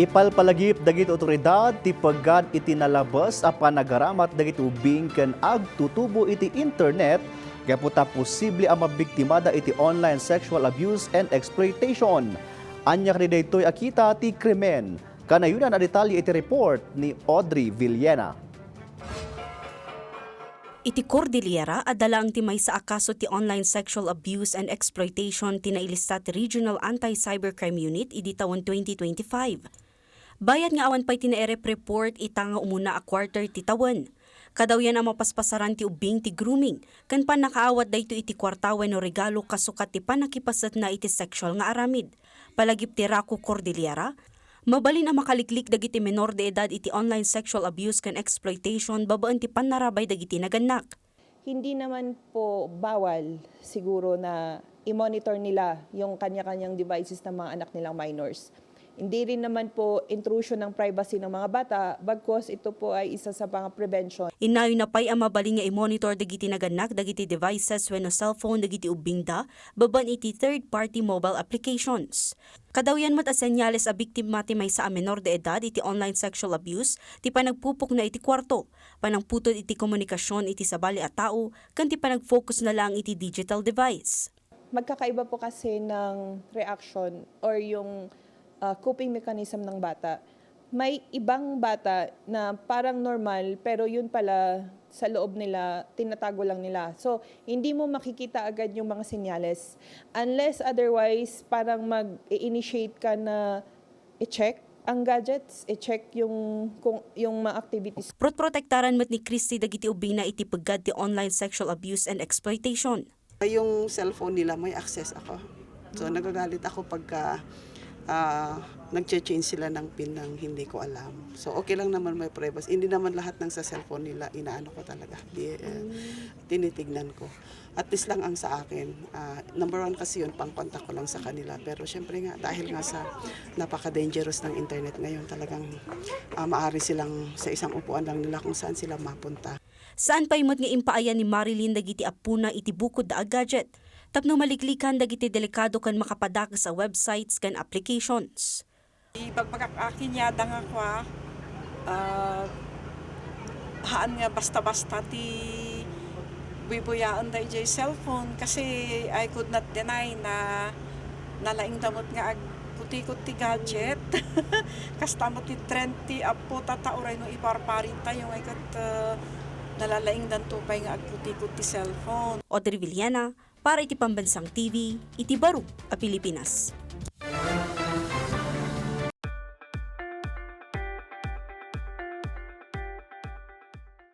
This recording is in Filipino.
Ipalpalagip dagiti otoridad ti paggan iti nalabas a panagaramat dagiti ubing ken agtutubo iti internet gaputa posible a mabiktimada iti online sexual abuse and exploitation. Anya ni daytoy akita ti krimen. Kanayunan a detalye iti report ni Audrey Villena. Iti Cordillera, adala ang timay sa akaso ti online sexual abuse and exploitation tinailista ti Regional Anti-Cybercrime Unit idi taon 2025. Bayad nga awan pa'y tinaerep report itanga umuna a quarter ti taon. Kadaw yan ang mapaspasaran ti ubing ti grooming, kan pa nakaawat dayto iti kwartawen o regalo kasukat ti panakipasat na iti sexual nga aramid. Palagip ti Raco Cordillera, mabalin ang makaliklik dagiti menor de edad iti online sexual abuse kan exploitation babaan ti panarabay dagiti naganak. Hindi naman po bawal siguro na i-monitor nila yung kanya-kanyang devices ng mga anak nilang minors. Hindi rin naman po intrusion ng privacy ng mga bata, bagkos ito po ay isa sa mga prevention. Inayo na pa'y ang mabaling nga i-monitor dagiti naganak dagiti devices wenno cellphone dagiti ubingda baban iti third-party mobile applications. Kadawyan mat a senyales a biktima ti may sa menor de edad iti online sexual abuse ti panagpupok na iti kwarto, panangputod iti komunikasyon iti sabali a tao, kan ti panagfocus na lang iti digital device. Magkakaiba po kasi ng reaction or yung coping mechanism ng bata. May ibang bata na parang normal pero yun pala sa loob nila, tinatago lang nila. So, hindi mo makikita agad yung mga senyales. Unless otherwise, parang mag-initiate ka na i-check ang gadgets, i-check yung mga activities. Protektaran mat ni Christy dagiti ubing na iti peggad ti online sexual abuse and exploitation. Yung cellphone nila may access ako. So, nagagalit ako pagka nag-change sila ng PIN ng hindi ko alam. So, okay lang naman may privacy. Hindi naman lahat ng sa cellphone nila, inaano ko talaga. Tinitignan ko. At least lang ang sa akin. Number one kasi yun, pang-contact ko lang sa kanila. Pero syempre nga, dahil nga sa napaka-dangerous ng internet ngayon, talagang maaari silang sa isang upuan lang nila kung saan sila mapunta. Saan pa imot nga impaayan ni Marilyn dagiti apuna iti bukod da gadget? Tapno maliklikan dagiti delikado kan makapadak sa websites kan applications. Pagpagakakin yada nga kwa, haan nga basta-basta ti bibuyaan da ijay cellphone kasi I could not deny na nalaing damot nga putikot ti gadget. Kastamot ti 30 apo tatauray no iparparin tayo nga ikat nalalaing dan tupay nga agputikot ti cellphone. Audrey Villena, para iti Pambansang TV, iti Baro, a Pilipinas.